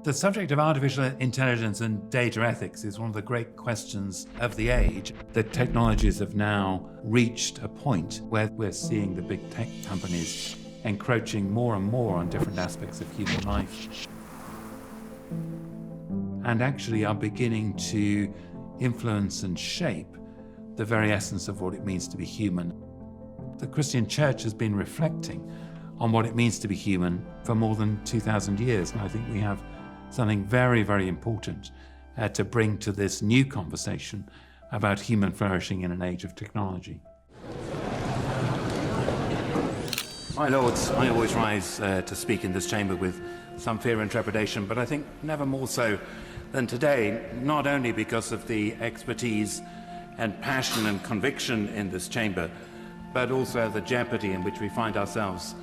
The subject of artificial intelligence and data ethics is one of the great questions of the age. The technologies have now reached a point where we're seeing the big tech companies encroaching more and more on different aspects of human life, and actually are beginning to influence and shape the very essence of what it means to be human. The Christian Church has been reflecting on what it means to be human for more than 2,000 years, and I think we have something very, very important to bring to this new conversation about human flourishing in an age of technology. My lords, I always rise to speak in this chamber with some fear and trepidation, but I think never more so than today, not only because of the expertise and passion and conviction in this chamber, but also the jeopardy in which we find ourselves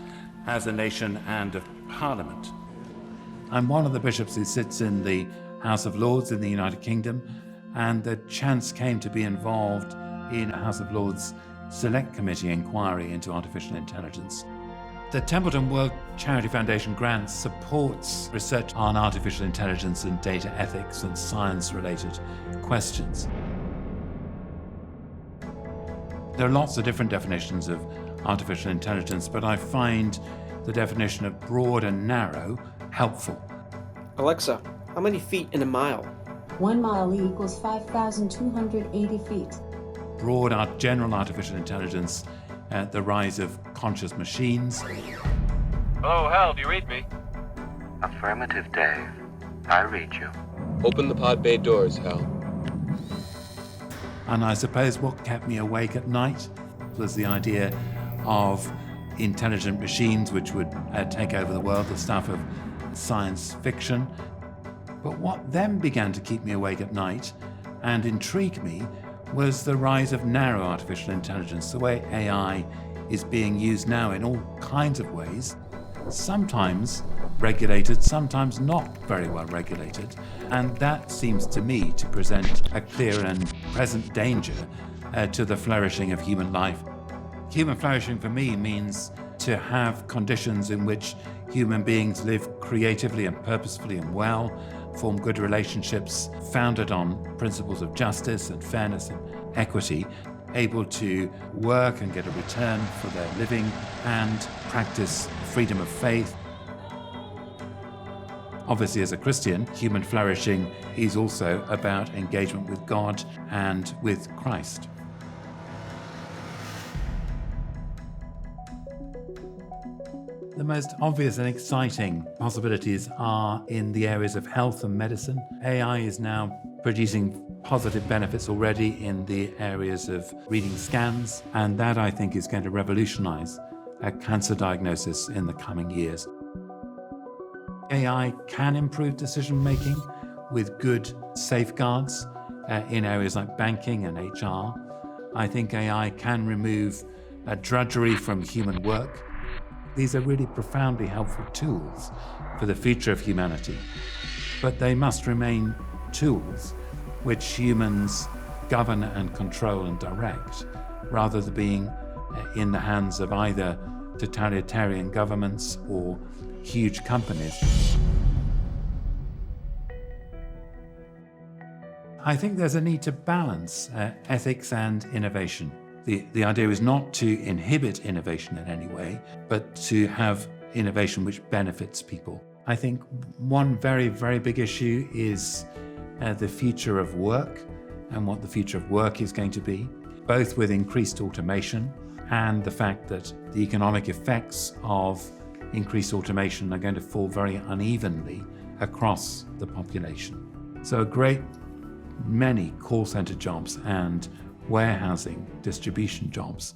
as a nation and a parliament. I'm one of the bishops who sits in the House of Lords in the United Kingdom, and the chance came to be involved in a House of Lords Select Committee inquiry into artificial intelligence. The Templeton World Charity Foundation grant supports research on artificial intelligence and data ethics and science-related questions. There are lots of different definitions of artificial intelligence, but I find the definition of broad and narrow helpful. Alexa, how many feet in a mile? 1 mile equals 5,280 feet. Broad general artificial intelligence, the rise of conscious machines. Hello, Hal, do you read me? Affirmative, Dave. I read you. Open the pod bay doors, Hal. And I suppose what kept me awake at night was the idea of intelligent machines which would take over the world, the stuff of science fiction. But what then began to keep me awake at night and intrigue me was the rise of narrow artificial intelligence, the way AI is being used now in all kinds of ways, sometimes regulated, sometimes not very well regulated. And that seems to me to present a clear and present danger to the flourishing of human life. Human flourishing for me means to have conditions in which human beings live creatively and purposefully and well, form good relationships founded on principles of justice and fairness and equity, able to work and get a return for their living and practice freedom of faith. Obviously, as a Christian, human flourishing is also about engagement with God and with Christ. The most obvious and exciting possibilities are in the areas of health and medicine. AI is now producing positive benefits already in the areas of reading scans, and that I think is going to revolutionize cancer diagnosis in the coming years. AI can improve decision making with good safeguards in areas like banking and HR. I think AI can remove drudgery from human work. These are really profoundly helpful tools for the future of humanity, but they must remain tools which humans govern and control and direct, rather than being in the hands of either totalitarian governments or huge companies. I think there's a need to balance ethics and innovation. The idea is not to inhibit innovation in any way, but to have innovation which benefits people. I think one very, very big issue is the future of work and what the future of work is going to be, both with increased automation and the fact that the economic effects of increased automation are going to fall very unevenly across the population. So a great many call center jobs and warehousing, distribution jobs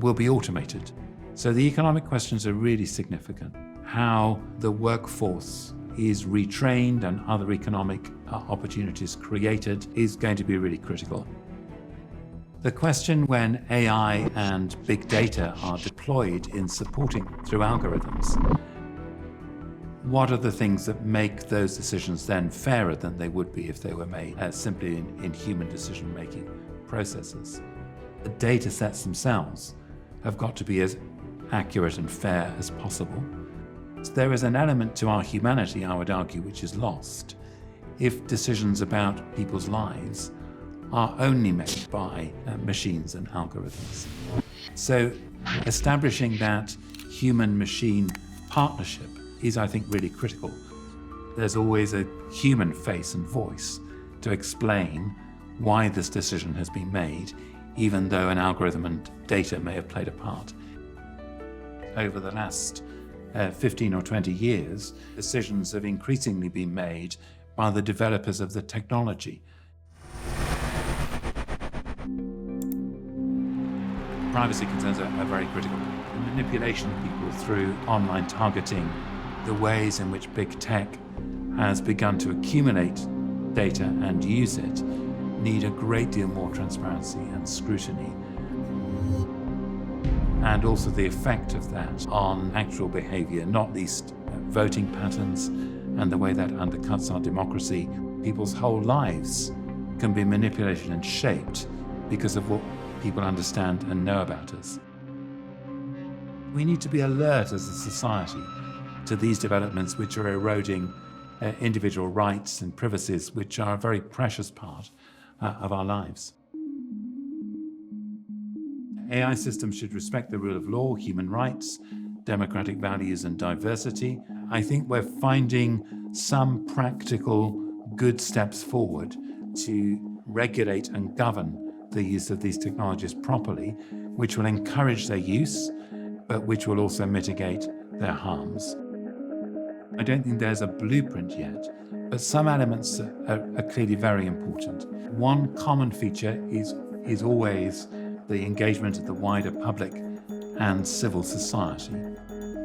will be automated. So the economic questions are really significant. How the workforce is retrained and other economic opportunities created is going to be really critical. The question when AI and big data are deployed in supporting through algorithms, what are the things that make those decisions then fairer than they would be if they were made simply in human decision-making processes? The data sets themselves have got to be as accurate and fair as possible. So there is an element to our humanity, I would argue, which is lost if decisions about people's lives are only made by machines and algorithms. So establishing that human-machine partnership is, I think, really critical. There's always a human face and voice to explain why this decision has been made, even though an algorithm and data may have played a part. Over the last 15 or 20 years, decisions have increasingly been made by the developers of the technology. Privacy concerns are very critical. The manipulation of people through online targeting, the ways in which big tech has begun to accumulate data and use it, need a great deal more transparency and scrutiny. And also the effect of that on actual behavior, not least voting patterns and the way that undercuts our democracy. People's whole lives can be manipulated and shaped because of what people understand and know about us. We need to be alert as a society to these developments which are eroding individual rights and privacies, which are a very precious part of our lives. AI systems should respect the rule of law, human rights, democratic values, and diversity. I think we're finding some practical good steps forward to regulate and govern the use of these technologies properly, which will encourage their use, but which will also mitigate their harms. I don't think there's a blueprint yet, but some elements are clearly very important. One common feature is always the engagement of the wider public and civil society,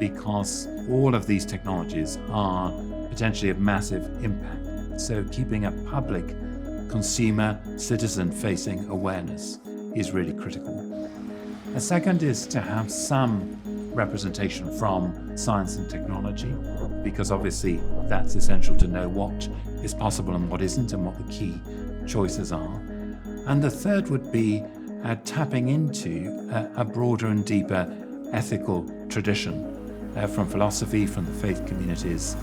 because all of these technologies are potentially of massive impact. So keeping a public, consumer, citizen-facing awareness is really critical. A second is to have some representation from science and technology, because obviously that's essential to know what is possible and what isn't, and what the key choices are. And the third would be tapping into a broader and deeper ethical tradition from philosophy, from the faith communities,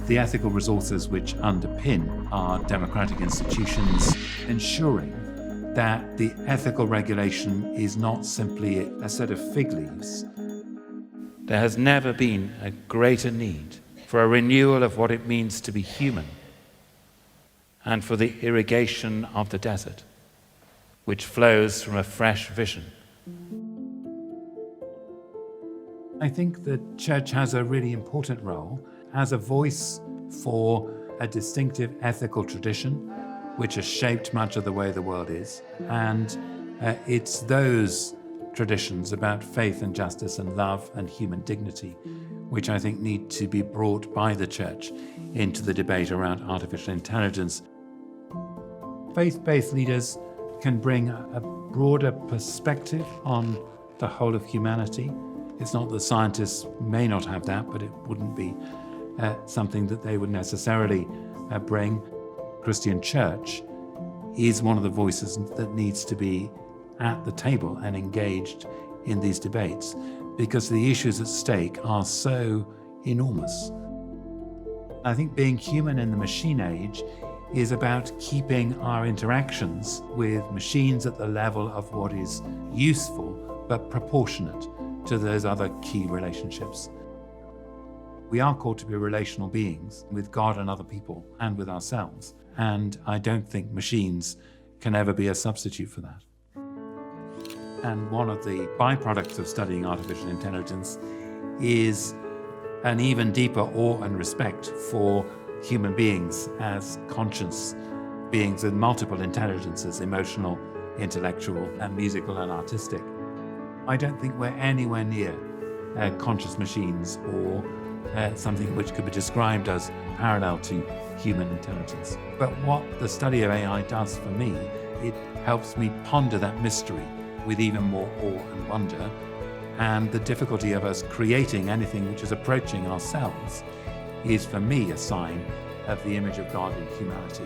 the ethical resources which underpin our democratic institutions, ensuring that the ethical regulation is not simply a set of fig leaves. There has never been a greater need for a renewal of what it means to be human, and for the irrigation of the desert, which flows from a fresh vision. I think the church has a really important role as a voice for a distinctive ethical tradition which has shaped much of the way the world is. And it's those traditions about faith and justice and love and human dignity which I think need to be brought by the church into the debate around artificial intelligence. Faith-based leaders can bring a broader perspective on the whole of humanity. It's not that scientists may not have that, but it wouldn't be something that they would necessarily bring. Christian Church is one of the voices that needs to be at the table and engaged in these debates, because the issues at stake are so enormous. I think being human in the machine age is about keeping our interactions with machines at the level of what is useful but proportionate to those other key relationships. We are called to be relational beings with God and other people and with ourselves, and I don't think machines can ever be a substitute for that. And one of the byproducts of studying artificial intelligence is an even deeper awe and respect for human beings as conscious beings with multiple intelligences, emotional, intellectual, and musical and artistic. I don't think we're anywhere near conscious machines or something which could be described as parallel to human intelligence. But what the study of AI does for me, it helps me ponder that mystery with even more awe and wonder, and the difficulty of us creating anything which is approaching ourselves is for me a sign of the image of God in humanity.